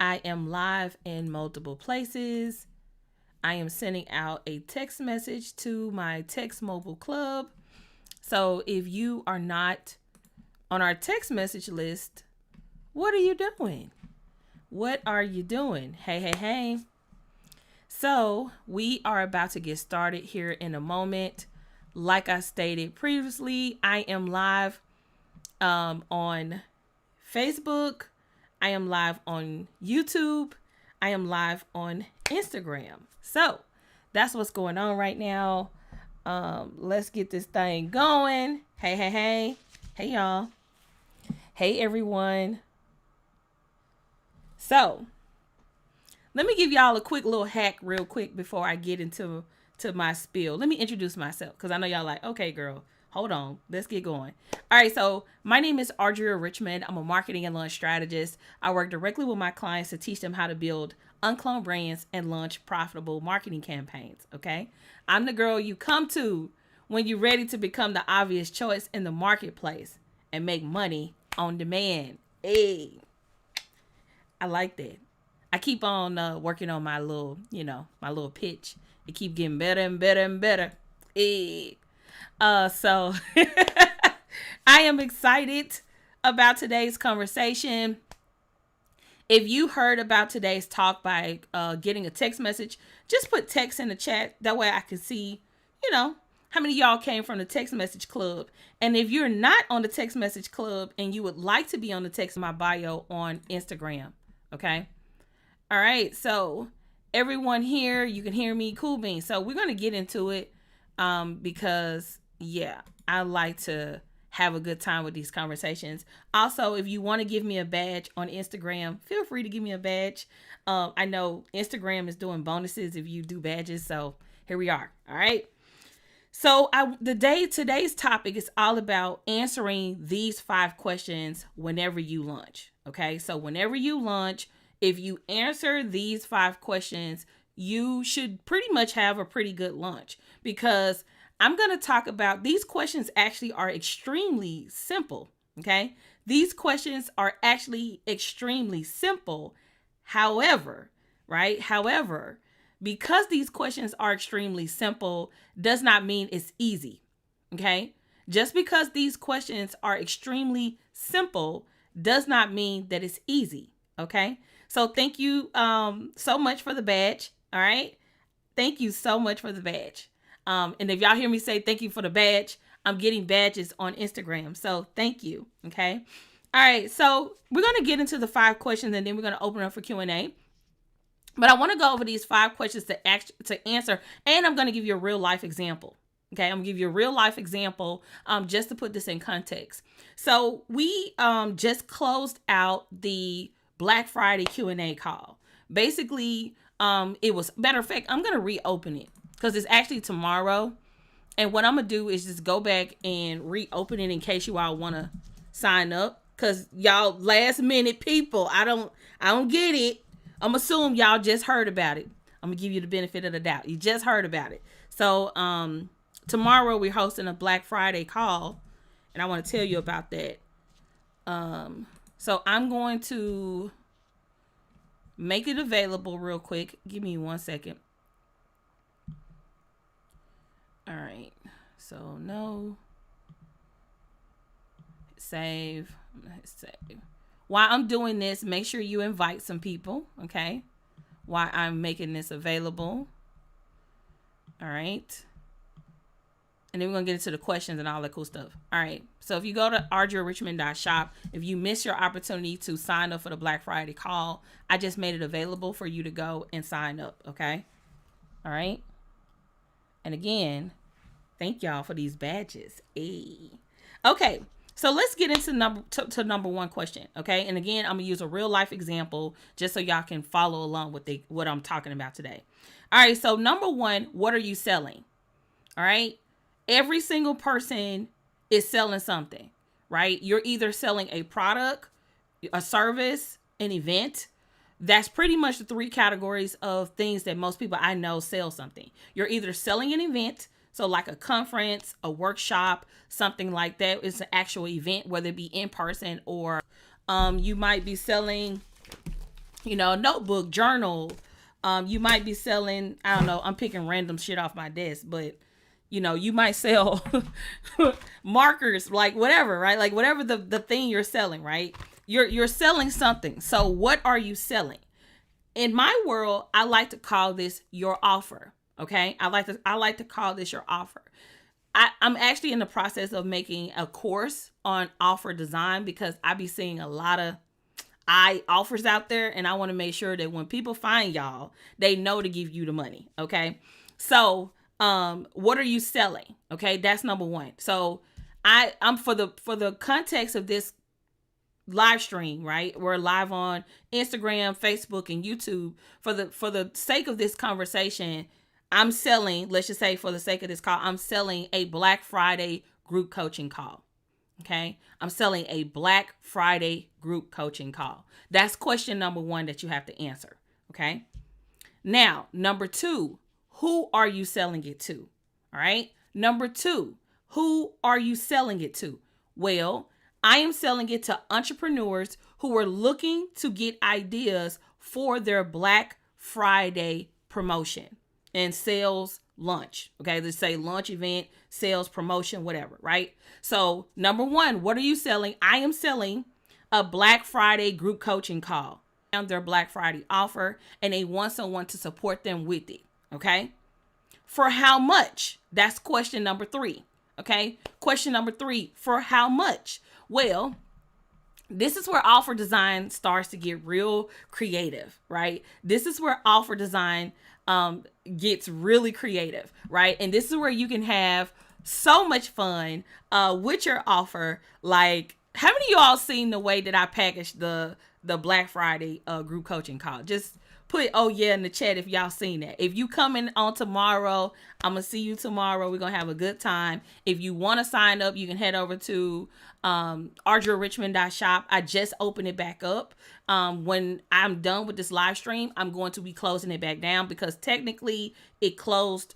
I am live in multiple places. I am sending out a text message to my text mobile club. So if you are not on our text message list, what are you doing? What are you doing? Hey, hey, hey. So we are about to get started here in a moment. Like I stated previously, I am live on Facebook. I am live on YouTube. I am live on Instagram. So that's what's going on right now. Let's get this thing going. Hey, hey, hey. Hey, y'all. Hey, everyone. So let me give y'all a quick little hack real quick before I get into my spiel. Let me introduce myself because I know y'all like, okay, girl, hold on. Let's get going. All right. So my name is Audria Richmond. I'm a marketing and launch strategist. I work directly with my clients to teach them how to build uncloned brands and launch profitable marketing campaigns. Okay. I'm the girl you come to when you're ready to become the obvious choice in the marketplace and make money on demand. Hey, I like that. I keep on working on my little, my little pitch. It keep getting better and better and better. Hey. So I am excited about today's conversation. If you heard about today's talk by getting a text message, just put text in the chat. That way I can see, how many of y'all came from the text message club. And if you're not on the text message club and you would like to be on the text in my bio on Instagram, okay? All right, so everyone here, you can hear me, cool beans. So we're going to get into it because, I like to have a good time with these conversations. Also, if you want to give me a badge on Instagram, feel free to give me a badge. I know Instagram is doing bonuses if you do badges, so here we are. All right. So today's topic is all about answering these 5 questions whenever you launch. Okay, so whenever you launch, if you answer these 5 questions, you should pretty much have a pretty good launch, because I'm going to talk about these questions actually are extremely simple. Okay, these questions are actually extremely simple. However, because these questions are extremely simple does not mean it's easy. Okay, just because these questions are extremely simple does not mean that it's easy. Okay, so thank you so much for the badge. All right, thank you so much for the badge. And if y'all hear me say thank you for the badge, I'm getting badges on Instagram. So thank you. Okay. All right. So we're going to get into the 5 questions and then we're going to open up for Q&A. But I want to go over these 5 questions to answer. And I'm going to give you a real life example. Okay. I'm going to give you a real life example just to put this in context. So we just closed out the Black Friday Q&A call. Basically, it was, matter of fact, I'm going to reopen it because it's actually tomorrow. And what I'm going to do is just go back and reopen it in case you all want to sign up. Because y'all last minute people, I don't get it. I'm assuming y'all just heard about it. I'm going to give you the benefit of the doubt. You just heard about it. So tomorrow we're hosting a Black Friday call. And I want to tell you about that. So I'm going to make it available real quick. Give me 1 second. All right. So no. Save. While I'm doing this, make sure you invite some people. Okay. While I'm making this available. All right. And then we're going to get into the questions and all that cool stuff. All right. So if you go to audriarichmond.shop, if you miss your opportunity to sign up for the Black Friday call, I just made it available for you to go and sign up. Okay. All right. And again, thank y'all for these badges. Hey. Okay. So let's get into number 1 question. Okay. And again, I'm going to use a real life example just so y'all can follow along with what I'm talking about today. All right. So number 1, what are you selling? All right. Every single person is selling something, right? You're either selling a product, a service, an event. That's pretty much the 3 categories of things that most people I know sell something. You're either selling an event, so like a conference, a workshop, something like that. It's an actual event, whether it be in person or you might be selling notebook, journal. You might be selling, I don't know, I'm picking random shit off my desk, but you might sell markers, like whatever, right? Like whatever the thing you're selling, right? You're selling something. So what are you selling? In my world, I like to call this your offer. Okay. I like to call this your offer. I'm actually in the process of making a course on offer design because I be seeing a lot of offers out there, and I want to make sure that when people find y'all, they know to give you the money. Okay. So, what are you selling? Okay. That's number one. So I'm for the context of this live stream, right? We're live on Instagram, Facebook, and YouTube. For the sake of this conversation, I'm selling, let's just say for the sake of this call, I'm selling a Black Friday group coaching call. Okay. I'm selling a Black Friday group coaching call. That's question number one that you have to answer. Okay. Now, number two, who are you selling it to? All right. Number two, who are you selling it to? Well, I am selling it to entrepreneurs who are looking to get ideas for their Black Friday promotion and sales launch. Okay, let's say launch event, sales promotion, whatever, right? So number one, what are you selling? I am selling a Black Friday group coaching call on their Black Friday offer, and they want someone to support them with it. Okay. For how much? That's question number three. Okay. Question number three, for how much? Well, this is where offer design starts to get real creative, right? This is where offer design gets really creative, right? And this is where you can have so much fun with your offer. Like, how many of you all seen the way that I packaged the Black Friday group coaching call? Just put oh yeah in the chat if y'all seen that. If you coming on tomorrow, I'm gonna see you tomorrow. We're gonna have a good time. If you want to sign up, you can head over to AudriaRichmond.shop. I just opened it back up. When I'm done with this live stream, I'm going to be closing it back down because technically it closed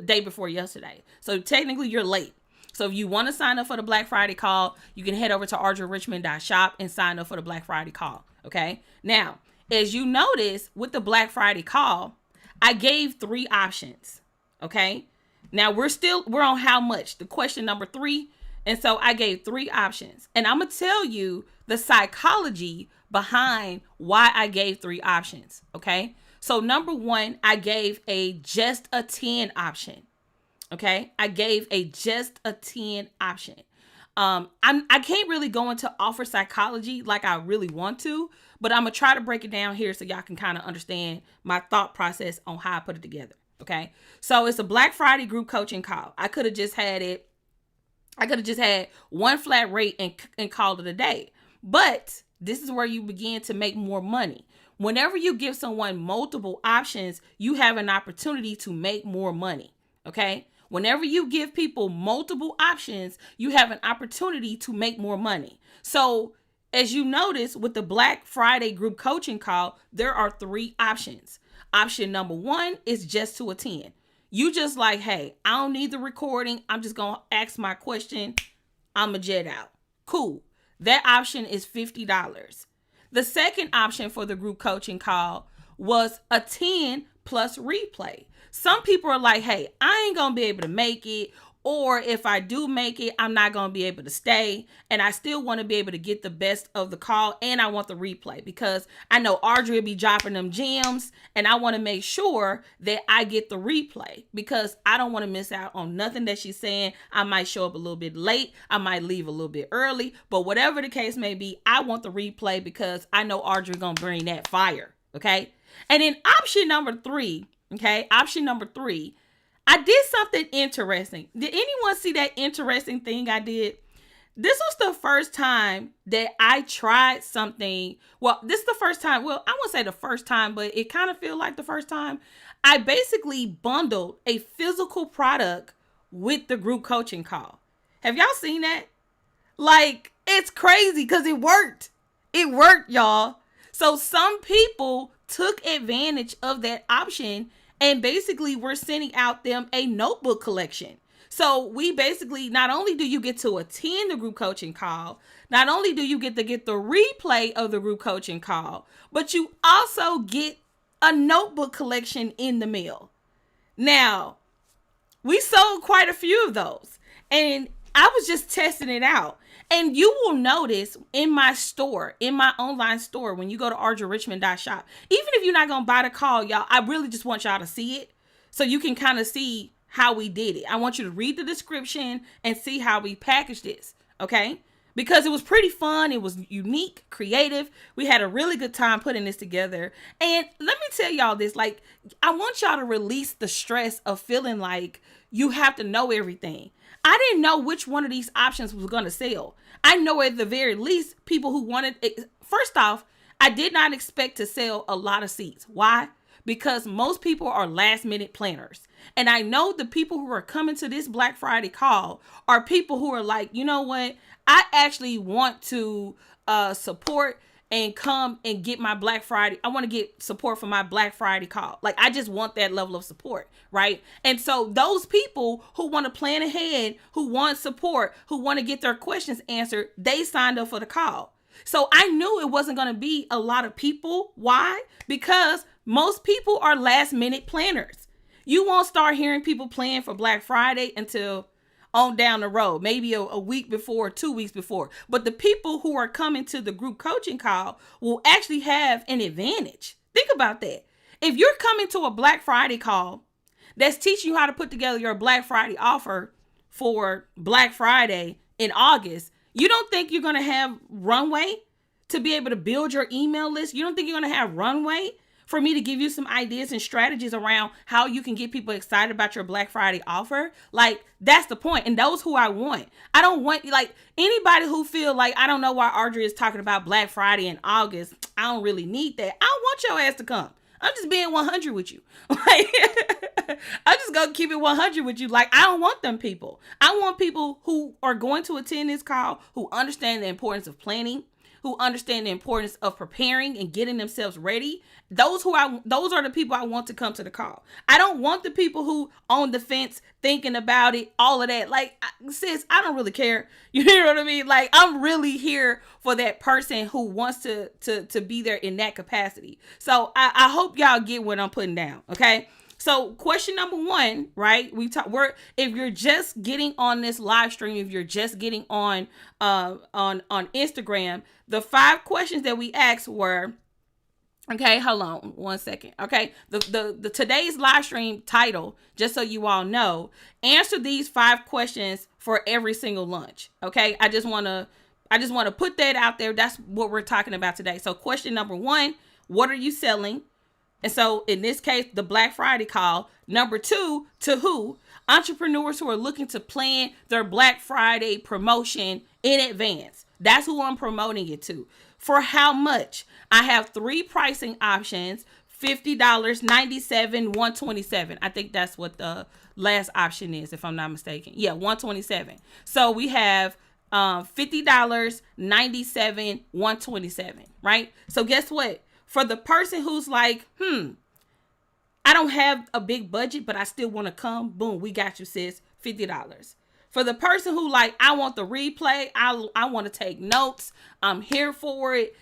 day before yesterday. So technically you're late. So if you want to sign up for the Black Friday call, you can head over to AudriaRichmond.shop and sign up for the Black Friday call. Okay. Now, as you notice with the Black Friday call, I gave 3 options. Okay. Now we're on how much? The question number 3. And so I gave 3 options, and I'm going to tell you the psychology behind why I gave 3 options. Okay. So number 1, I gave a just a 10 option. Okay. I gave a just a 10 option. I can't really go into offer psychology like I really want to, but I'm going to try to break it down here so y'all can kind of understand my thought process on how I put it together. Okay. So it's a Black Friday group coaching call. I could have just had one flat rate and called it a day. But this is where you begin to make more money. Whenever you give someone multiple options, you have an opportunity to make more money. Okay. Whenever you give people multiple options, you have an opportunity to make more money. So as you notice with the Black Friday group coaching call, there are 3 options. Option number 1 is just to attend. You just like, hey, I don't need the recording. I'm just going to ask my question. I'm a jet out. Cool. That option is $50. The second option for the group coaching call was attend plus replay. Some people are like, hey, I ain't going to be able to make it. Or if I do make it, I'm not going to be able to stay. And I still want to be able to get the best of the call. And I want the replay because I know Audrey will be dropping them gems. And I want to make sure that I get the replay because I don't want to miss out on nothing that she's saying. I might show up a little bit late. I might leave a little bit early. But whatever the case may be, I want the replay because I know Audrey going to bring that fire. Okay. And then option number 3. Okay. Option number 3. I did something interesting. Did anyone see that interesting thing I did? This was the first time that I tried something. Well, this is the first time. Well, I won't say the first time, but it kind of feels like the first time. I basically bundled a physical product with the group coaching call. Have y'all seen that? Like, it's crazy because it worked. It worked, y'all. So some people took advantage of that option. And basically, we're sending out them a notebook collection. So we basically, not only do you get to attend the group coaching call, not only do you get to get the replay of the group coaching call, but you also get a notebook collection in the mail. Now, we sold quite a few of those, and I was just testing it out. And you will notice in my store, in my online store, when you go to audriarichmond.shop, even if you're not going to buy the call, y'all, I really just want y'all to see it so you can kind of see how we did it. I want you to read the description and see how we packaged this, okay? Because it was pretty fun. It was unique, creative. We had a really good time putting this together. And let me tell y'all this, like, I want y'all to release the stress of feeling like you have to know everything. I didn't know which one of these options was going to sell. I know at the very least people who wanted it. First off, I did not expect to sell a lot of seats. Why? Because most people are last minute planners. And I know the people who are coming to this Black Friday call are people who are like, you know what? I actually want to support and come and get my Black Friday. I want to get support for my Black Friday call. Like, I just want that level of support, right? And so those people who want to plan ahead, who want support, who want to get their questions answered, they signed up for the call. So I knew it wasn't going to be a lot of people. Why? Because most people are last minute planners. You won't start hearing people plan for Black Friday until on down the road, maybe a week before, 2 weeks before. But the people who are coming to the group coaching call will actually have an advantage. Think about that. If you're coming to a Black Friday call that's teaching you how to put together your Black Friday offer for Black Friday in August, you don't think you're going to have runway to be able to build your email list? You don't think you're going to have runway for me to give you some ideas and strategies around how you can get people excited about your Black Friday offer? Like, that's the point. And those who I want. I don't want, like, anybody who feel like, I don't know why Audrey is talking about Black Friday in August. I don't really need that. I don't want your ass to come. I'm just being 100 with you. Like, I'm just going to keep it 100 with you. Like, I don't want them people. I want people who are going to attend this call, who understand the importance of planning, who understand the importance of preparing and getting themselves ready. Those are the people I want to come to the call. I don't want the people who on the fence thinking about it, all of that. Like, sis, I don't really care. You know what I mean? Like, I'm really here for that person who wants to be there in that capacity. So I hope y'all get what I'm putting down. Okay. So question number one, right? If you're just getting on this live stream, if you're just getting on Instagram, the 5 questions that we asked were, okay, hold on 1 second. Okay. The today's live stream title, just so you all know, answer these 5 questions for every single lunch. Okay. I just want to put that out there. That's what we're talking about today. So question number 1, what are you selling? And so in this case, the Black Friday call. Number 2, to who? Entrepreneurs who are looking to plan their Black Friday promotion in advance. That's who I'm promoting it to. For how much? I have 3 pricing options: $50, $97, $127. I think that's what the last option is, if I'm not mistaken. Yeah, $127. So we have $50, $97, $127, right? So guess what? For the person who's like, I don't have a big budget, but I still want to come. Boom, we got you, sis. $50. For the person who like, I want the replay. I want to take notes. I'm here for it.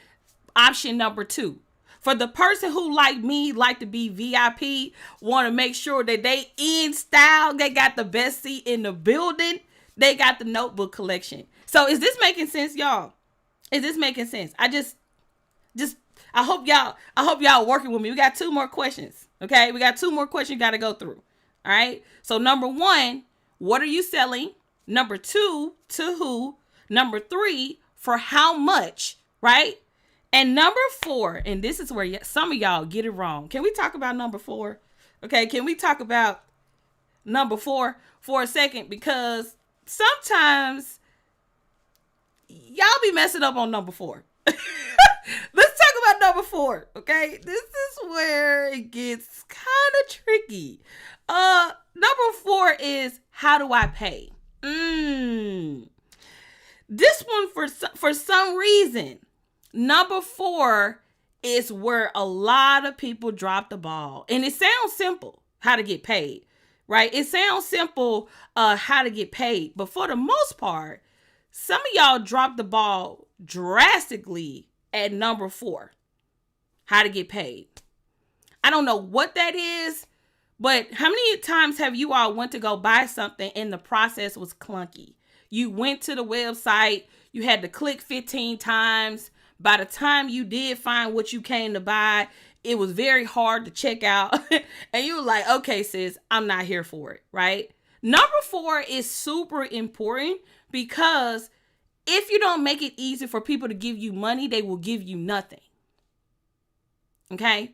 Option number 2. For the person who like me, like to be VIP, want to make sure that they in style, they got the best seat in the building, they got the notebook collection. So is this making sense, y'all? Is this making sense? I hope y'all working with me. We got 2 more questions. Okay. We got 2 more questions you got to go through. All right. So number 1, what are you selling? Number 2, to who? Number 3, for how much? Right. And number 4, and this is where some of y'all get it wrong. Can we talk about number 4? Okay. Can we talk about number 4 for a second? Because sometimes y'all be messing up on number 4. Let's talk about number 4, okay? This is where it gets kind of tricky. Number 4 is, how do I pay? This one, for some reason, number 4 is where a lot of people drop the ball. And it sounds simple, how to get paid. right? It sounds simple, how to get paid, but for the most part, some of y'all dropped the ball drastically at number 4, how to get paid. I don't know what that is, but how many times have you all went to go buy something and the process was clunky? You went to the website, you had to click 15 times. By the time you did find what you came to buy, it was very hard to check out. And you were like, okay, sis, I'm not here for it, right? Number 4 is super important because if you don't make it easy for people to give you money, they will give you nothing. Okay?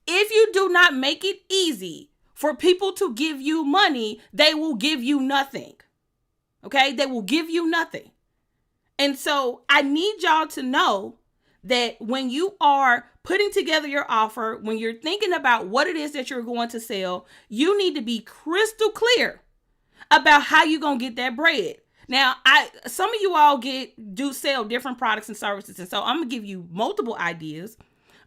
If you do not make it easy for people to give you money, they will give you nothing. Okay? They will give you nothing. And so I need y'all to know that when you are putting together your offer, when you're thinking about what it is that you're going to sell, you need to be crystal clear about how you're going to get that bread. Now, some of you all do sell different products and services. And so I'm going to give you multiple ideas.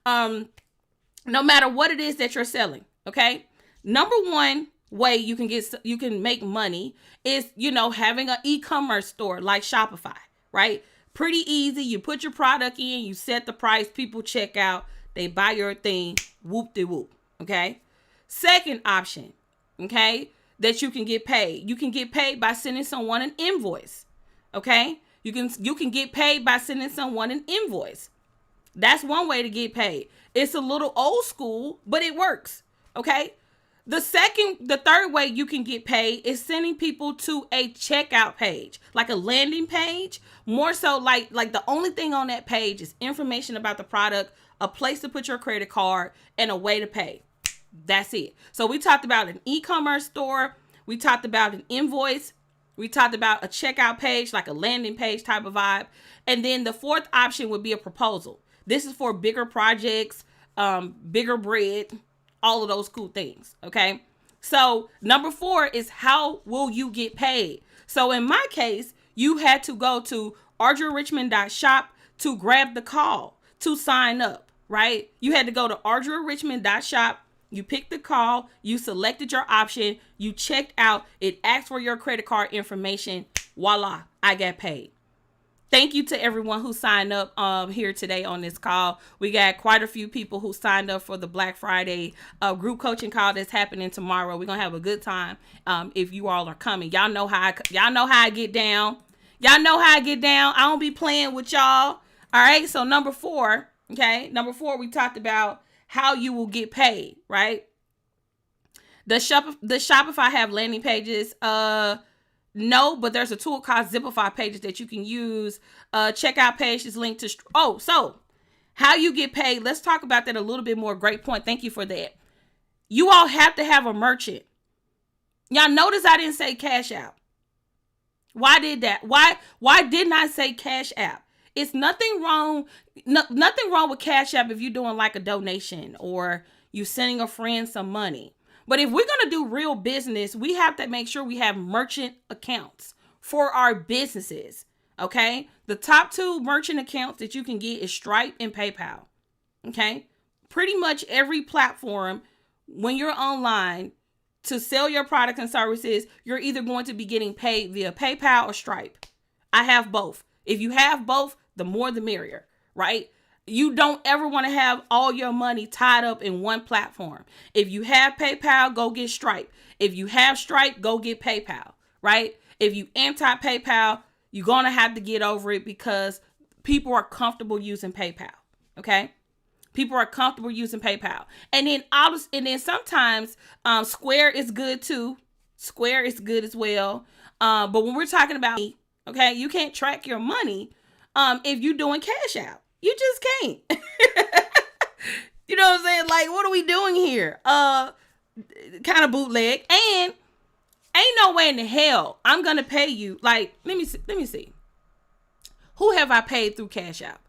No matter what it is that you're selling. Okay. Number 1 way you can make money is, having an e-commerce store like Shopify, right? Pretty easy. You put your product in, you set the price, people check out, they buy your thing, whoop-de-whoop. Okay. Second option, okay, that you can get paid. You can get paid by sending someone an invoice. Okay. You can get paid by sending someone an invoice. That's one way to get paid. It's a little old school, but it works. Okay. The third way you can get paid is sending people to a checkout page, like a landing page. More so like the only thing on that page is information about the product, a place to put your credit card, and a way to pay. That's it. So we talked about an e-commerce store. We talked about an invoice. We talked about a checkout page, like a landing page type of vibe. And then the fourth option would be a proposal. This is for bigger projects, bigger bread, all of those cool things. Okay. So number 4 is how will you get paid? So in my case, you had to go to audriarichmond.shop to grab the call to sign up, right? You had to go to audriarichmond.shop. You picked the call, you selected your option, you checked out, it asked for your credit card information. Voila, I got paid. Thank you to everyone who signed up here today on this call. We got quite a few people who signed up for the Black Friday group coaching call that's happening tomorrow. We're gonna have a good time if you all are coming. Y'all know how I get down. Y'all know how I get down. I don't be playing with y'all. All right. So number 4, okay. Number 4, we talked about how you will get paid, right? The Shopify have landing pages. No, but there's a tool called Zipify pages that you can use. Checkout page is linked to. So how you get paid. Let's talk about that a little bit more. Great point. Thank you for that. You all have to have a merchant. Y'all notice I didn't say Cash App. Why did that? Why didn't I say Cash App? It's nothing wrong. Nothing wrong with Cash App if you're doing like a donation or you sending a friend some money. But if we're going to do real business, we have to make sure we have merchant accounts for our businesses. Okay. The top 2 merchant accounts that you can get is Stripe and PayPal. Okay. Pretty much every platform, when you're online to sell your products and services, you're either going to be getting paid via PayPal or Stripe. I have both. If you have both, the more the merrier, right? You don't ever want to have all your money tied up in one platform. If you have PayPal, go get Stripe. If you have Stripe, go get PayPal, right? If you anti-PayPal, you're going to have to get over it because people are comfortable using PayPal, okay? People are comfortable using PayPal. And then sometimes Square is good too. Square is good as well. But when we're talking about, okay, you can't track your money if you're doing Cash App. You just can't. You know what I'm saying? Like, what are we doing here? Kind of bootleg. And ain't no way in the hell I'm going to pay you. Like, let me see. Who have I paid through Cash App?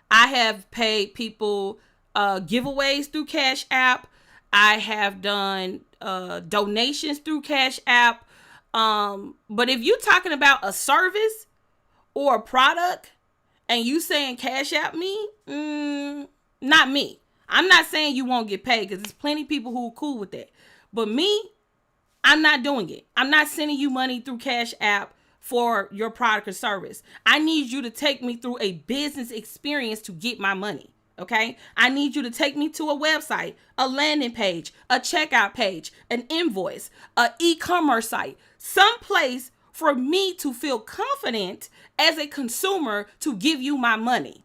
I have paid people giveaways through Cash App. I have done donations through Cash App. But if you're talking about a service or a product, and you saying Cash App me? Not me. I'm not saying you won't get paid because there's plenty of people who are cool with that. But me, I'm not doing it. I'm not sending you money through Cash App for your product or service. I need you to take me through a business experience to get my money. Okay. I need you to take me to a website, a landing page, a checkout page, an invoice, an e-commerce site, someplace for me to feel confident as a consumer to give you my money.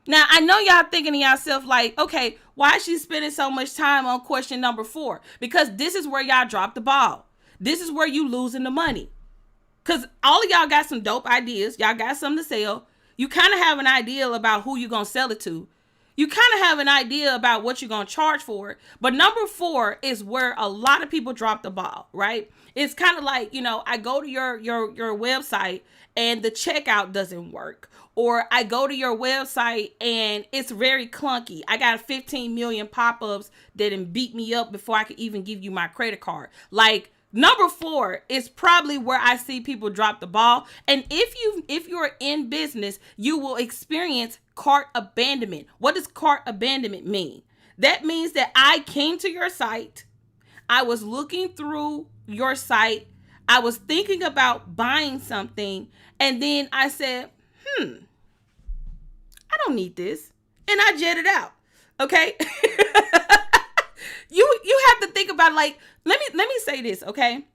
Now, I know y'all thinking to yourself like, okay, why is she spending so much time on question number 4? Because this is where y'all drop the ball. This is where you losing the money. Because all of y'all got some dope ideas. Y'all got something to sell. You kind of have an idea about who you're going to sell it to. You kind of have an idea about what you're going to charge for it. But number 4 is where a lot of people drop the ball, right? It's kind of like, I go to your website and the checkout doesn't work. Or I go to your website and it's very clunky. I got 15 million pop-ups that didn't beat me up before I could even give you my credit card. Like, number 4 is probably where I see people drop the ball. And if you're in business, you will experience cart abandonment. What does cart abandonment mean? That means that I came to your site. I was looking through your site. I was thinking about buying something. And then I said, I don't need this. And I jetted out. Okay. You have to think about, like, let me say this, okay?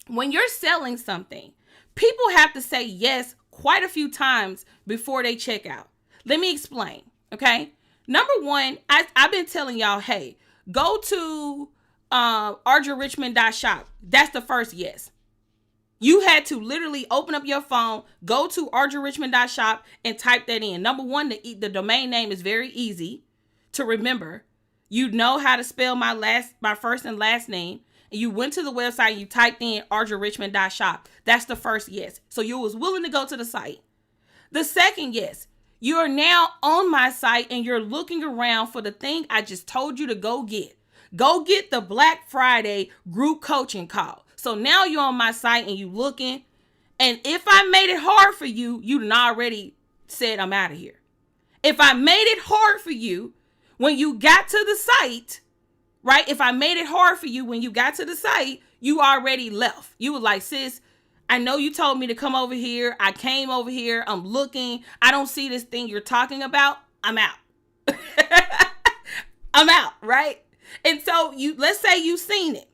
When you're selling something, people have to say yes quite a few times before they check out. Let me explain, okay? Number 1, I've been telling y'all, hey, go to AudriaRichmond.shop. That's the first yes. You had to literally open up your phone, go to AudriaRichmond.shop and type that in. Number 1, the domain name is very easy to remember. You know how to spell my first and last name. And you went to the website, you typed in AudriaRichmond.shop. That's the first yes. So you was willing to go to the site. The second yes, you're now on my site and you're looking around for the thing I just told you to go get. Go get the Black Friday group coaching call. So now you're on my site and you looking. And if I made it hard for you, you done already said I'm out of here. If I made it hard for you when you got to the site, right? If I made it hard for you when you got to the site, you already left. You were like, sis, I know you told me to come over here. I came over here. I'm looking. I don't see this thing you're talking about. I'm out. I'm out, right? And so let's say you seen it.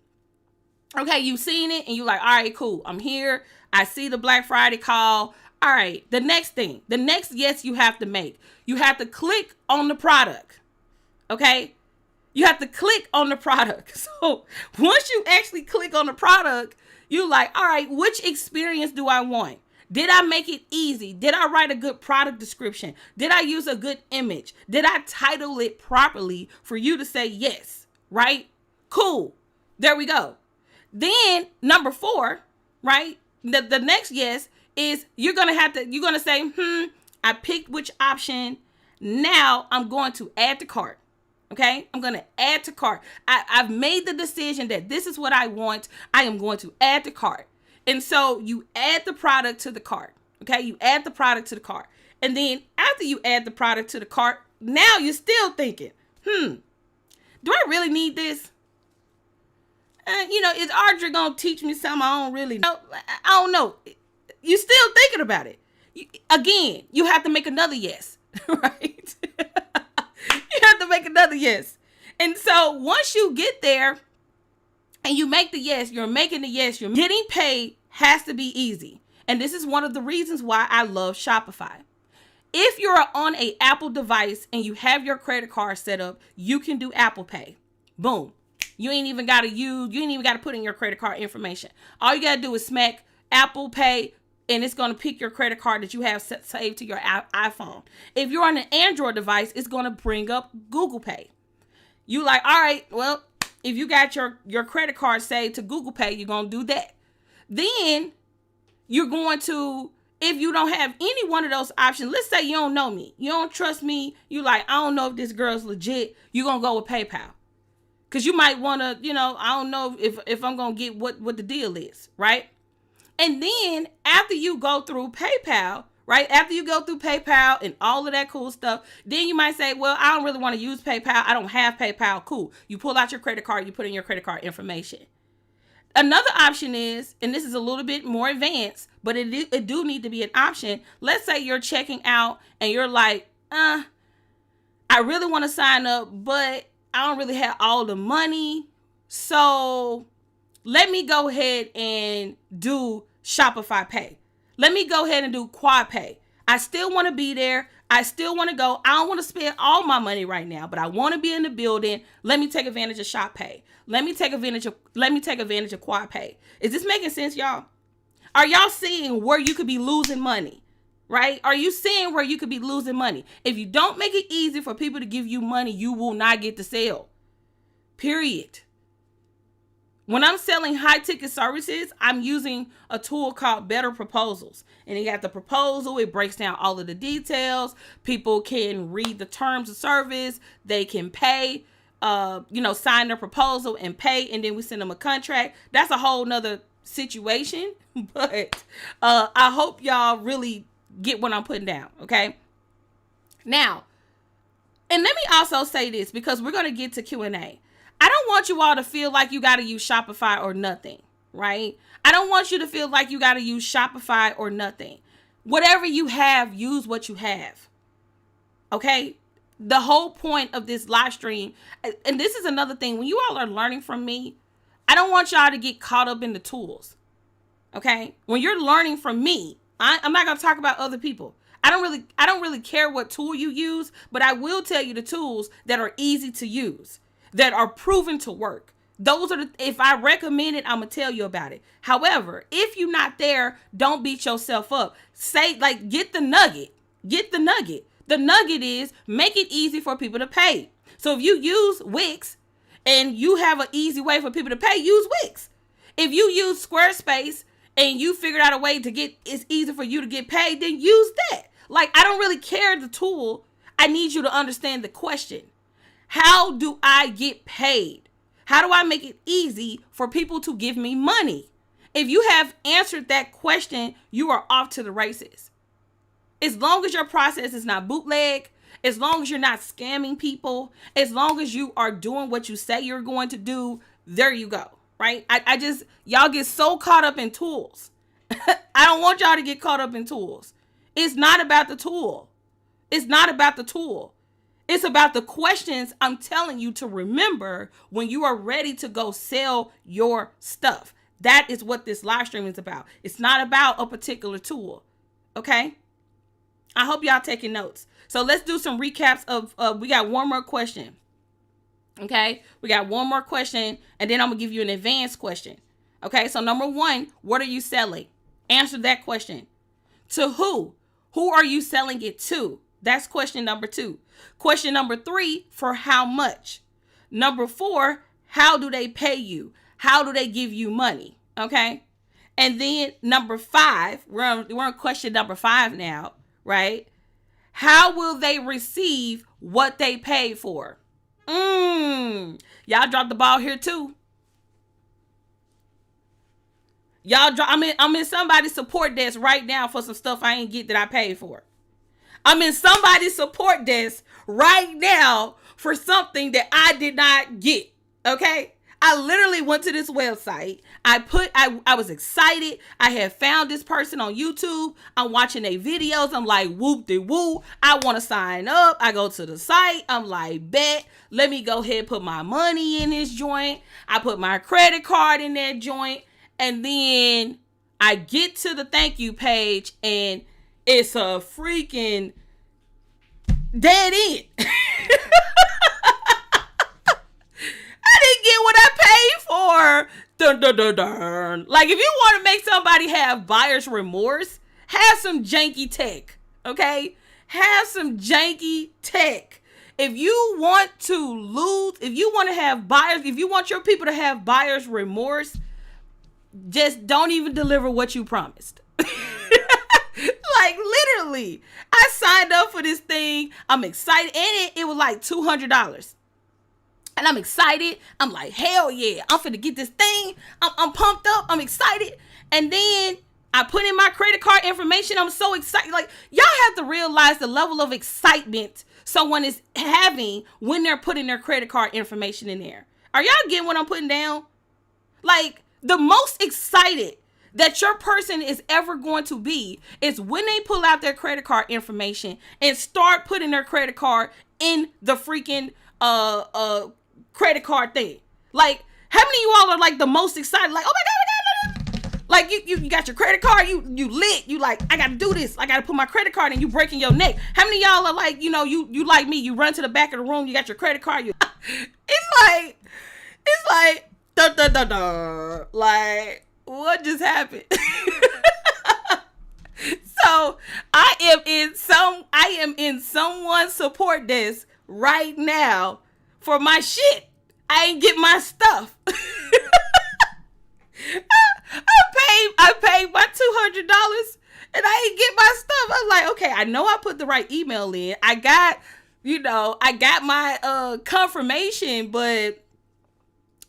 Okay, you seen it and you like, all right, cool. I'm here. I see the Black Friday call. All right, the next yes you have to make. You have to click on the product. Okay? You have to click on the product. So once you actually click on the product, you like, all right, which experience do I want? Did I make it easy? Did I write a good product description? Did I use a good image? Did I title it properly for you to say yes? Right? Cool. There we go. Then number 4, right? The next yes is you're going to say, I picked which option. Now I'm going to add to cart. Okay, I'm going to add to cart. I've made the decision that this is what I want. I am going to add to cart. And so you add the product to the cart. Okay, you add the product to the cart. And then after you add the product to the cart, now you're still thinking, do I really need this? Is Audrey going to teach me something I don't really know? I don't know. You still thinking about it. Again, you have to make another yes, right? You have to make another yes. And so once you get there and you make the yes, you're making the yes, you're getting paid has to be easy. And this is one of the reasons why I love Shopify. If you're on an Apple device and you have your credit card set up, you can do Apple Pay. Boom. You ain't even got to put in your credit card information. All you got to do is smack Apple Pay and it's going to pick your credit card that you have saved to your iPhone. If you're on an Android device, it's going to bring up Google Pay. You like, all right, well, if you got your credit card saved to Google Pay, you're going to do that. Then you're going to, if you don't have any one of those options, let's say you don't know me, you don't trust me, you like, I don't know if this girl's legit, you're going to go with PayPal. Because you might want to, I don't know if I'm going to get what the deal is, right? And then after you go through PayPal, right? After you go through PayPal and all of that cool stuff, then you might say, well, I don't really want to use PayPal. I don't have PayPal. Cool. You pull out your credit card. You put in your credit card information. Another option is, and this is a little bit more advanced, but it do need to be an option. Let's say you're checking out and you're like, I really want to sign up, but I don't really have all the money. So let me go ahead and do Shopify Pay. Let me go ahead and do Quad Pay. I still want to be there. I still want to go. I don't want to spend all my money right now, but I want to be in the building. Let me take advantage of Shop Pay. Let me take advantage of Quad Pay. Is this making sense, y'all? Are y'all seeing where you could be losing money? Right? Are you seeing where you could be losing money? If you don't make it easy for people to give you money, you will not get the sale. Period. When I'm selling high ticket services, I'm using a tool called Better Proposals. And you got the proposal. It breaks down all of the details. People can read the terms of service. They can pay, sign their proposal and pay. And then we send them a contract. That's a whole nother situation. But I hope y'all really get what I'm putting down. Okay. Now, and let me also say this, because we're going to get to Q&A. I don't want you all to feel like you got to use Shopify or nothing, right? I don't want you to feel like you got to use Shopify or nothing. Whatever you have, use what you have. Okay? The whole point of this live stream, and this is another thing, when you all are learning from me, I don't want y'all to get caught up in the tools. Okay? When you're learning from me, I'm not going to talk about other people. I don't really care what tool you use, but I will tell you the tools that are easy to use, that are proven to work. Those are if I recommend it, I'm going to tell you about it. However, if you're not there, don't beat yourself up. Get the nugget. Get the nugget. The nugget is make it easy for people to pay. So if you use Wix and you have an easy way for people to pay, use Wix. If you use Squarespace and you figured out a way to it's easy for you to get paid, then use that. I don't really care the tool. I need you to understand the question. How do I get paid? How do I make it easy for people to give me money? If you have answered that question, you are off to the races. As long as your process is not bootleg, as long as you're not scamming people, as long as you are doing what you say you're going to do, there you go, right? Y'all get so caught up in tools. I don't want y'all to get caught up in tools. It's not about the tool. It's not about the tool. It's about the questions I'm telling you to remember when you are ready to go sell your stuff. That is what this live stream is about. It's not about a particular tool. Okay? I hope y'all taking notes. So let's do some recaps of we got one more question. Okay? We got one more question, and then I'm going to give you an advanced question. Okay? So number 1, what are you selling? Answer that question. To who? Who are you selling it to? That's question number 2. Question number 3, for how much? Number 4, how do they pay you? How do they give you money? Okay. And then number 5, we're on question number 5 now, right? How will they receive what they paid for? Y'all dropped the ball here too. I'm in somebody's support desk right now for some stuff I ain't get that I paid for. I'm in somebody's support desk right now for something that I did not get. Okay? I literally went to this website. I was excited. I had found this person on YouTube. I'm watching their videos. I'm like, whoop-de-woo. I want to sign up. I go to the site. I'm like, bet. Let me go ahead and put my money in this joint. I put my credit card in that joint. And then I get to the thank you page and it's a freaking dead end. I didn't get what I paid for. Dun, dun, dun, dun. Like, if you want to make somebody have buyer's remorse, have some janky tech. Okay? Have some janky tech. If you want to have buyers, if you want your people to have buyer's remorse, just don't even deliver what you promised. Like, literally, I signed up for this thing. I'm excited. And it was like $200. And I'm excited. I'm like, hell yeah. I'm finna get this thing. I'm pumped up. I'm excited. And then I put in my credit card information. I'm so excited. Like, y'all have to realize the level of excitement someone is having when they're putting their credit card information in there. Are y'all getting what I'm putting down? Like, The most excited that your person is ever going to be is when they pull out their credit card information and start putting their credit card in the freaking credit card thing. Like, how many of you all are like the most excited? Like, oh my God. Like you got your credit card, you lit, you like, I gotta do this, I gotta put my credit card in, you breaking your neck. How many of y'all are like, you like me, you run to the back of the room, you got your credit card, it's like da da da da, like, what just happened? So I am in someone's support desk right now for my shit. I ain't get my stuff. I paid my $200 and I ain't get my stuff. I was like, okay, I know I put the right email in. I got my confirmation, but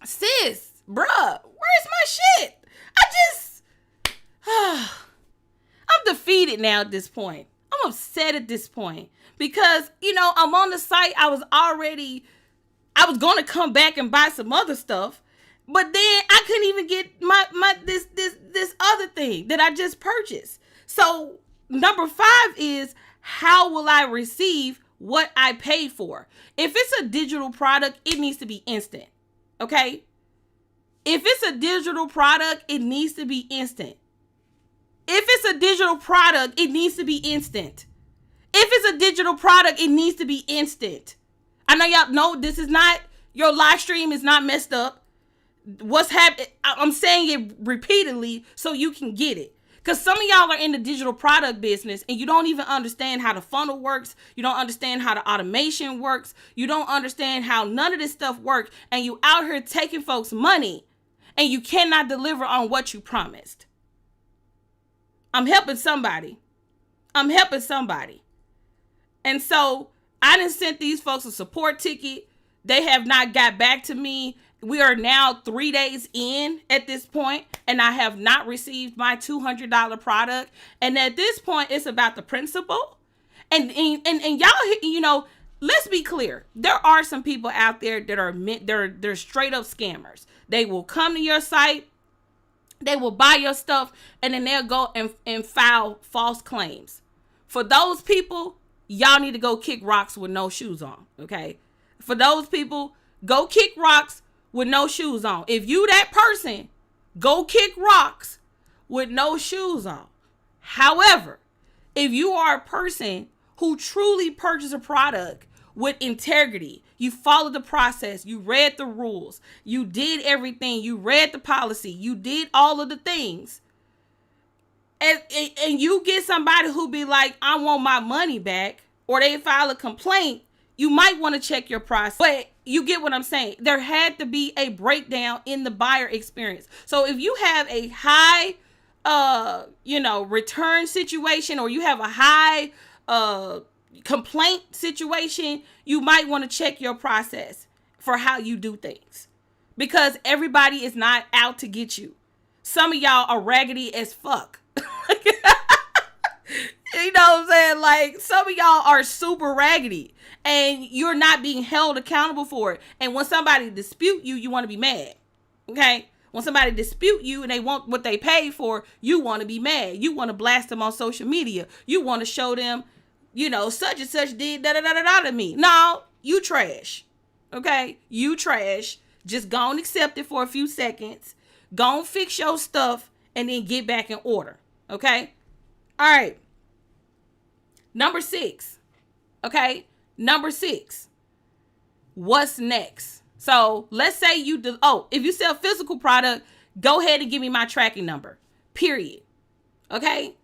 sis, bruh, where's my shit? I'm defeated now at this point. I'm upset at this point because, I'm on the site. I was going to come back and buy some other stuff, but then I couldn't even get my this other thing that I just purchased. So number 5 is, how will I receive what I paid for? If it's a digital product, it needs to be instant. Okay? If it's a digital product, it needs to be instant. If it's a digital product, it needs to be instant. If it's a digital product, it needs to be instant. I know y'all know this is not, your live stream is not messed up. What's happening? I'm saying it repeatedly so you can get it. Because some of y'all are in the digital product business and you don't even understand how the funnel works. You don't understand how the automation works. You don't understand how none of this stuff works. And you out here taking folks' money and you cannot deliver on what you promised. I'm helping somebody. And so I done sent these folks a support ticket. They have not got back to me. We are now 3 days in at this point, and I have not received my $200 product. And at this point, it's about the principle. And y'all, let's be clear. There are some people out there that are they're straight up scammers. They will come to your site. They will buy your stuff, and then they'll go and file false claims. For those people, y'all need to go kick rocks with no shoes on, okay? For those people, go kick rocks with no shoes on. If you that person, go kick rocks with no shoes on. However, if you are a person who truly purchased a product with integrity, you followed the process, you read the rules, you did everything, you read the policy, you did all of the things, and you get somebody who be like, I want my money back, or they file a complaint, you might want to check your process. But you get what I'm saying. There had to be a breakdown in the buyer experience. So if you have a high return situation, or you have a high complaint situation, you might want to check your process for how you do things, because everybody is not out to get you. Some of y'all are raggedy as fuck. You know what I'm saying? Like, some of y'all are super raggedy and you're not being held accountable for it. And when somebody dispute you, you want to be mad. Okay? When somebody dispute you and they want what they paid for, you want to be mad. You want to blast them on social media. You want to show them, such and such did da-da-da-da-da to me. No, you trash. Okay? You trash. Just go and accept it for a few seconds. Go and fix your stuff and then get back in order. Okay? All right. Number 6. Okay? Number 6. What's next? So let's say if you sell physical product, go ahead and give me my tracking number. Period. Okay?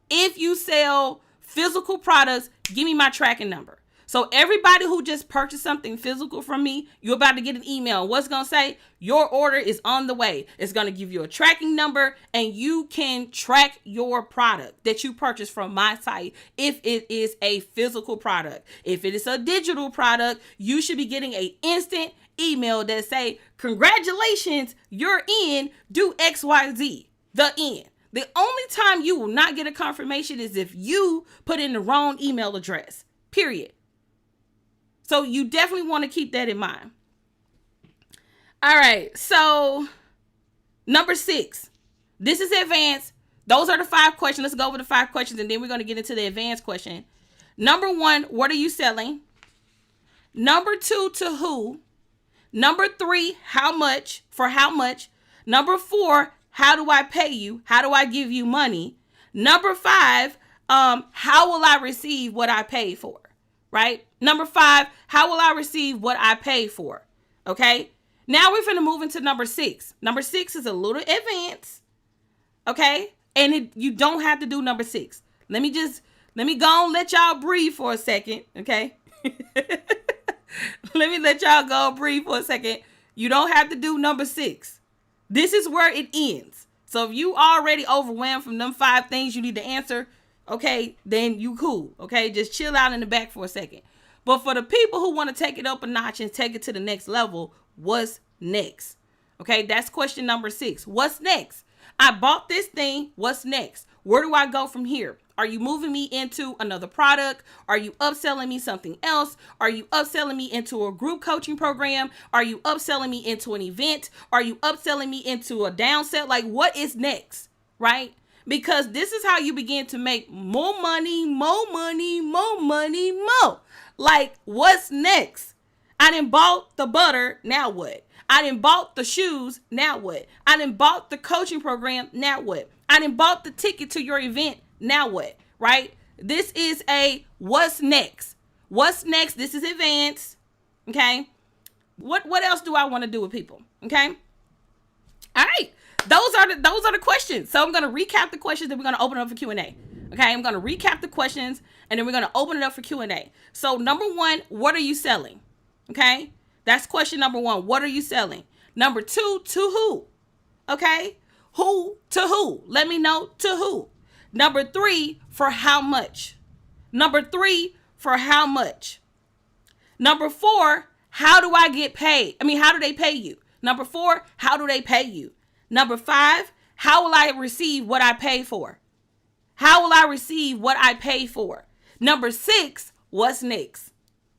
If you sell physical products, give me my tracking number. So everybody who just purchased something physical from me, you're about to get an email. What's going to say? Your order is on the way. It's going to give you a tracking number, and you can track your product that you purchased from my site if it is a physical product. If it is a digital product, you should be getting an instant email that say, congratulations, you're in, do XYZ, the end. The only time you will not get a confirmation is if you put in the wrong email address, period. So you definitely want to keep that in mind. All right. So Number 6. This is advanced. Those are the 5 questions. Let's go over the 5 questions, and then we're going to get into the advanced question. Number 1, what are you selling? Number 2, to who? Number 3, how much? For how much? Number 4, how do I pay you? How do I give you money? Number 5, how will I receive what I paid for? Right? Number 5, how will I receive what I paid for? Okay? Now we're finna move into number 6. Number 6 is a little advanced. Okay? And you don't have to do number 6. Let me go and let y'all breathe for a second. Okay? Let me let y'all go breathe for a second. You don't have to do number 6. This is where it ends. So if you already overwhelmed from them 5 things you need to answer, okay, then you cool. Okay, just chill out in the back for a second. But for the people who want to take it up a notch and take it to the next level, what's next? Okay, that's question number 6. What's next? I bought this thing. What's next? Where do I go from here? Are you moving me into another product? Are you upselling me something else? Are you upselling me into a group coaching program? Are you upselling me into an event? Are you upselling me into a downsell? Like, what is next, right? Because this is how you begin to make more money, more money, more money, more. Like, what's next? I done bought the butter, now what? I done bought the shoes, now what? I done bought the coaching program, now what? I done bought the ticket to your event, now what? Right? This is a what's next. What's next? This is advanced. Okay? What else do I want to do with people? Okay? All right. Those are the questions. So I'm going to recap the questions, then we're going to open it up for Q&A. Okay? I'm going to recap the questions, and then we're going to open it up for Q&A. So number 1, what are you selling? Okay? That's question number 1. What are you selling? Number 2, to who? Okay? Who to who? Let me know to who. Number 3, for how much? Number 3, for how much? Number 4, how do I get paid? How do they pay you? Number 4, how do they pay you? Number 5, how will I receive what I pay for? How will I receive what I pay for? Number 6, what's next?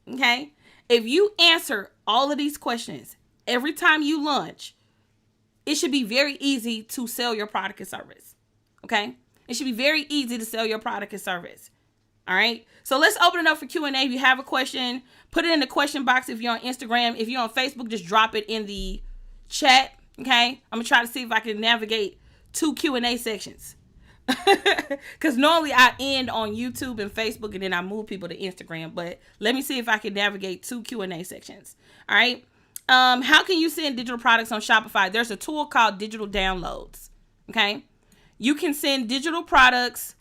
Okay? If you answer all of these questions every time you launch, it should be very easy to sell your product and service. Okay? It should be very easy to sell your product and service. All right? So let's open it up for Q&A. If you have a question, put it in the question box. If you're on Instagram, if you're on Facebook, just drop it in the chat. Okay? I'm going to try to see if I can navigate 2 Q&A sections. Because normally I end on YouTube and Facebook and then I move people to Instagram. But let me see if I can navigate 2 Q&A sections. All right? How can you send digital products on Shopify? There's a tool called Digital Downloads. Okay? You can send digital products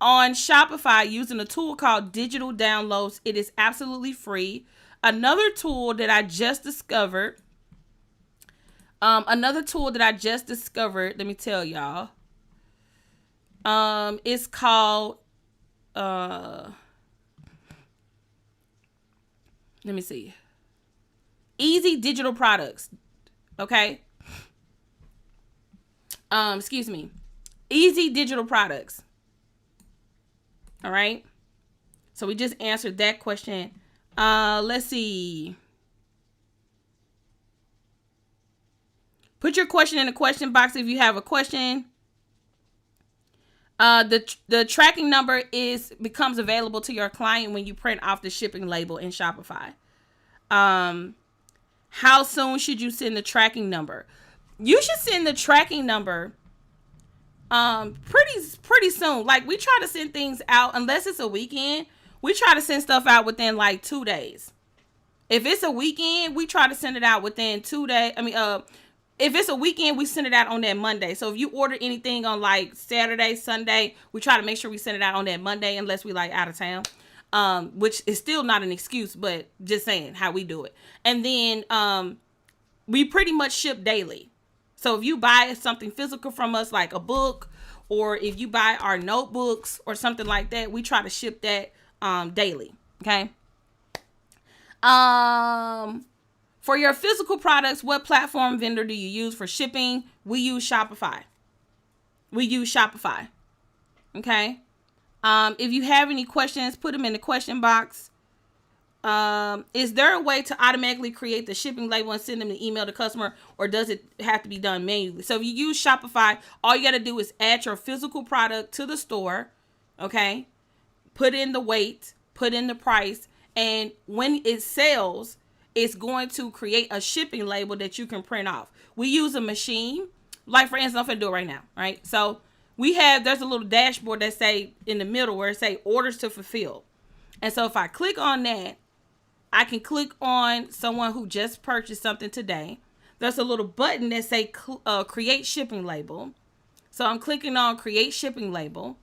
on Shopify using a tool called Digital Downloads. It is absolutely free. Another tool that I just discovered, let me tell y'all, it's called, let me see, Easy Digital Products. Okay. Easy Digital Products. All right. So we just answered that question. Let's see. Put your question in the question box if you have a question. The tracking number becomes available to your client when you print off the shipping label in Shopify. How soon should you send the tracking number? You should send the tracking number pretty soon. Like, we try to send things out, unless it's a weekend, we try to send stuff out within like 2 days. If it's a weekend, we try to send it out within 2 days. If it's a weekend, we send it out on that Monday. So if you order anything on like Saturday, Sunday, we try to make sure we send it out on that Monday, unless we like out of town. Which is still not an excuse, but just saying how we do it. And then we pretty much ship daily. So if you buy something physical from us, like a book, or if you buy our notebooks or something like that, we try to ship that daily. Okay. For your physical products, what platform vendor do you use for shipping? We use Shopify. Okay. If you have any questions, put them in the question box. Is there a way to automatically create the shipping label and send them the email to customer, or does it have to be done manually? So if you use Shopify, all you got to do is add your physical product to the store, okay? Put in the weight, put in the price, and when it sells, it's going to create a shipping label that you can print off. We use a machine, like for instance, I'm gonna do it right now, right? So there's a little dashboard that say in the middle where it say orders to fulfill. And so if I click on that, I can click on someone who just purchased something today. There's a little button that say create shipping label. So I'm clicking on create shipping label.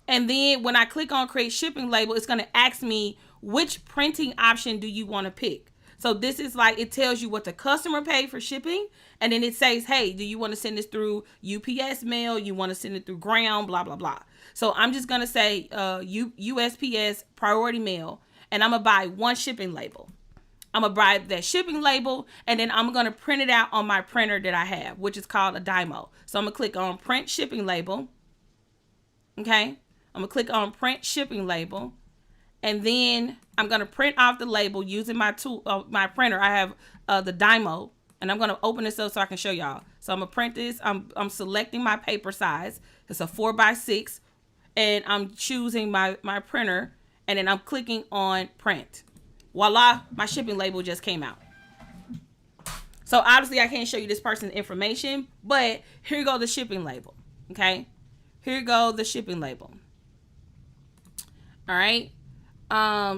And then when I click on create shipping label, it's going to ask me which printing option do you want to pick. So this is like, it tells you what the customer paid for shipping. And then it says, hey, do you want to send this through UPS mail? You want to send it through ground, blah, blah, blah. So I'm just going to say USPS priority mail. And I'm going to buy one shipping label. I'm going to buy that shipping label. And then I'm going to print it out on my printer that I have, which is called a Dymo. So I'm going to click on print shipping label. Okay. I'm going to click on print shipping label. And then I'm going to print off the label using my my printer. I have the Dymo, and I'm going to open this up so I can show y'all. So I'm going to print this. I'm selecting my paper size. It's a 4x6, and I'm choosing my printer, and then I'm clicking on print. Voila, my shipping label just came out. So obviously I can't show you this person's information, but here you go, the shipping label. Okay, here you go, the shipping label. All right.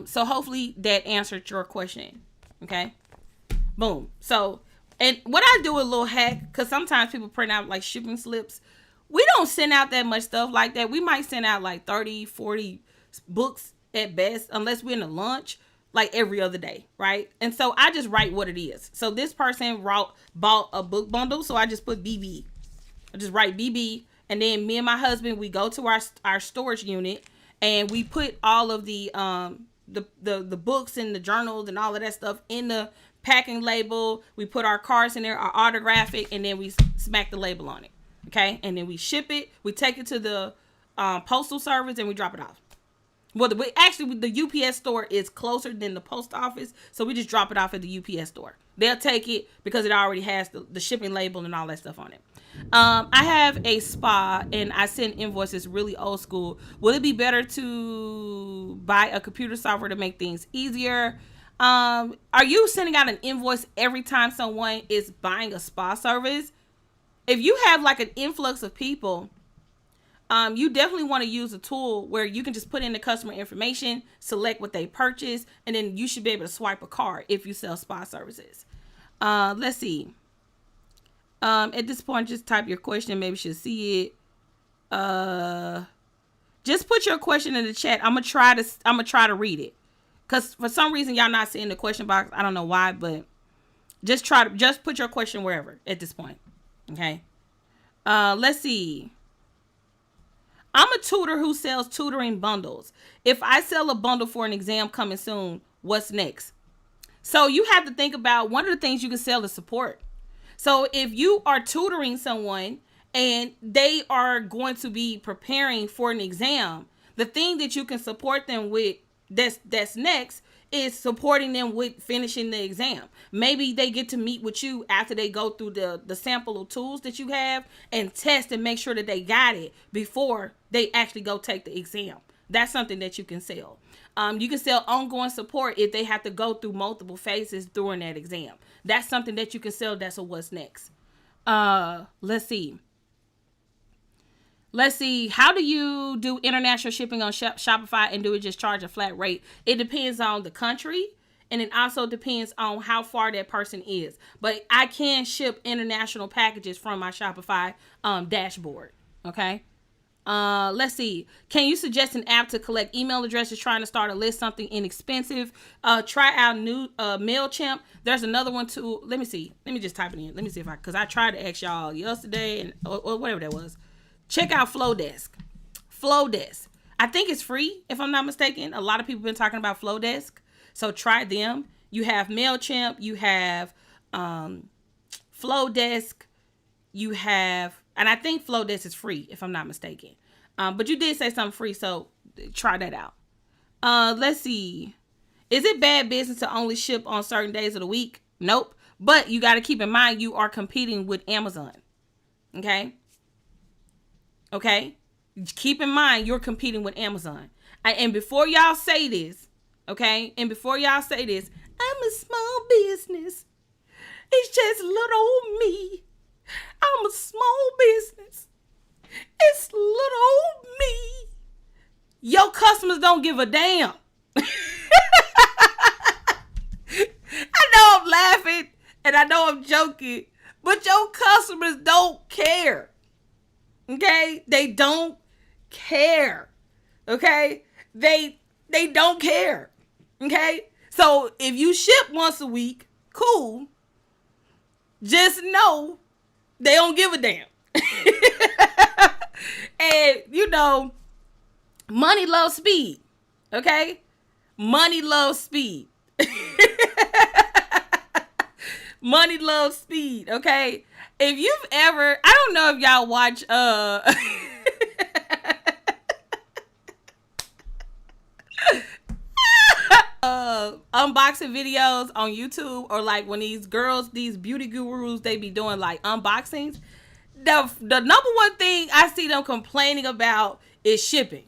So hopefully that answered your question. Okay. Boom. So, and what I do a little hack, because sometimes people print out like shipping slips. We don't send out that much stuff like that. We might send out like 30, 40 books at best, unless we're in a lunch, like every other day. Right. And so I just write what it is. So this person bought a book bundle. So I just put BB. I just write BB. And then me and my husband, we go to our storage unit. And we put all of the books and the journals and all of that stuff in the packing label. We put our cards in there, our autographic, and then we smack the label on it. Okay, and then we ship it. We take it to the postal service and we drop it off. Well, the UPS store is closer than the post office, so we just drop it off at the UPS store. They'll take it because it already has the shipping label and all that stuff on it. I have a spa and I send invoices really old school. Will it be better to buy a computer software to make things easier? Are you sending out an invoice every time someone is buying a spa service? If you have like an influx of people, you definitely want to use a tool where you can just put in the customer information, select what they purchase, and then you should be able to swipe a card if you sell spa services. Let's see. At this point, just type your question. Maybe she'll see it. Just put your question in the chat. I'm gonna try to read it. Cause for some reason y'all not seeing the question box. I don't know why, but just put your question wherever at this point. Okay. Let's see. I'm a tutor who sells tutoring bundles. If I sell a bundle for an exam coming soon, what's next? So you have to think about one of the things you can sell is support. So if you are tutoring someone and they are going to be preparing for an exam, the thing that you can support them with that's next is supporting them with finishing the exam. Maybe they get to meet with you after they go through the sample of tools that you have and test and make sure that they got it before they actually go take the exam. That's something that you can sell. You can sell ongoing support if they have to go through multiple phases during that exam. That's something that you can sell. That's a what's next. Let's see. How do you do international shipping on Shopify, and do it just charge a flat rate? It depends on the country, and it also depends on how far that person is. But I can ship international packages from my Shopify dashboard. Okay. Let's see. Can you suggest an app to collect email addresses trying to start a list, something inexpensive? Try out new MailChimp. There's another one too. Let me see. Let me just type it in. Let me see because I tried to ask y'all yesterday or whatever that was. Check out Flowdesk. I think it's free if I'm not mistaken. A lot of people have been talking about Flowdesk. So try them. You have MailChimp. You have Flowdesk. You have, and I think Flowdesk is free if I'm not mistaken. But you did say something free, so try that out. Let's see. Is it bad business to only ship on certain days of the week? Nope. But you got to keep in mind you are competing with Amazon. Okay? Okay? Keep in mind you're competing with Amazon. And before y'all say this, okay? And before y'all say this, I'm a small business. It's just little old me. I'm a small business. It's little old me. Your customers don't give a damn. I know I'm laughing and I know I'm joking, but your customers don't care. Okay? They don't care. Okay? They don't care. Okay? So if you ship once a week, cool. Just know they don't give a damn. And you know, money loves speed. Okay? Money loves speed. Money loves speed, okay? If you've ever, I don't know if y'all watch unboxing videos on YouTube, or like when these girls, these beauty gurus, they be doing like unboxings. The number one thing I see them complaining about is shipping.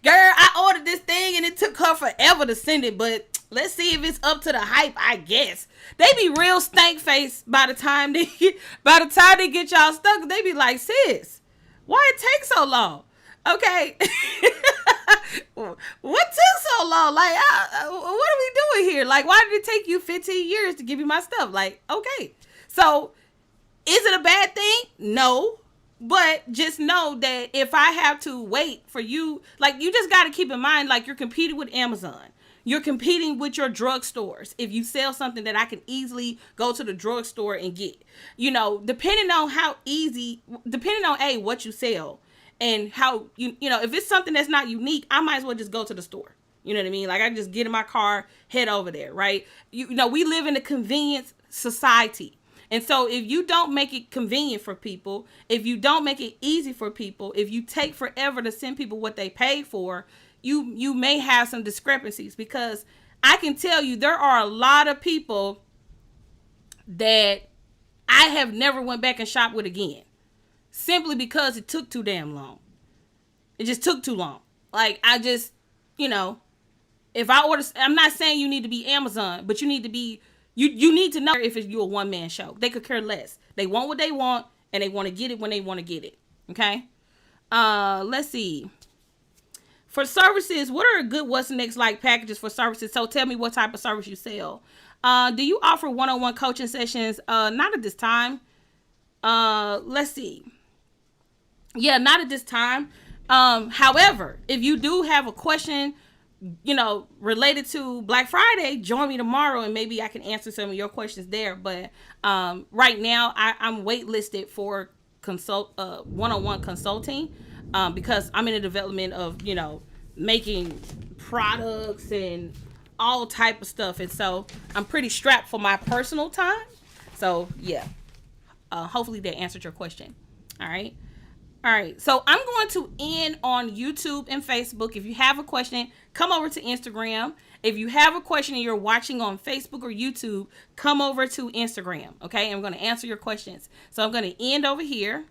Girl, I ordered this thing and it took her forever to send it, but let's see if it's up to the hype, I guess. They be real stank faced by the time they get y'all stuck. They be like, sis, why it take so long? Okay. What took so long? Like, what are we doing here? Like, why did it take you 15 years to give you my stuff? Like, okay. So, is it a bad thing? No. But just know that if I have to wait for you, like, you just got to keep in mind, like, you're competing with Amazon. You're competing with your drugstores. If you sell something that I can easily go to the drugstore and get, you know, depending on what you sell and how, you know, if it's something that's not unique, I might as well just go to the store. You know what I mean? Like, I just get in my car, head over there, right? You know, we live in a convenience society. And so if you don't make it convenient for people, if you don't make it easy for people, if you take forever to send people what they paid for, you may have some discrepancies, because I can tell you there are a lot of people that I have never went back and shopped with again, simply because it took too damn long. It just took too long. Like, I just, you know, if I order, I'm not saying you need to be Amazon, but you need to be, you need to know if it's you a one-man show. They could care less. They want what they want, and they want to get it when they want to get it. Okay? Let's see. For services, what are good what's next like packages for services? So tell me what type of service you sell. Do you offer one-on-one coaching sessions? Not at this time. Let's see. Yeah, not at this time. However, if you do have a question, you know, related to Black Friday, join me tomorrow and maybe I can answer some of your questions there. But right now I'm waitlisted for one-on-one consulting, because I'm in the development of, you know, making products and all type of stuff. And so I'm pretty strapped for my personal time. So yeah, hopefully that answered your question. All right. All right, so I'm going to end on YouTube and Facebook. If you have a question, come over to Instagram. If you have a question and you're watching on Facebook or YouTube, come over to Instagram, okay? I'm going to answer your questions. So I'm going to end over here.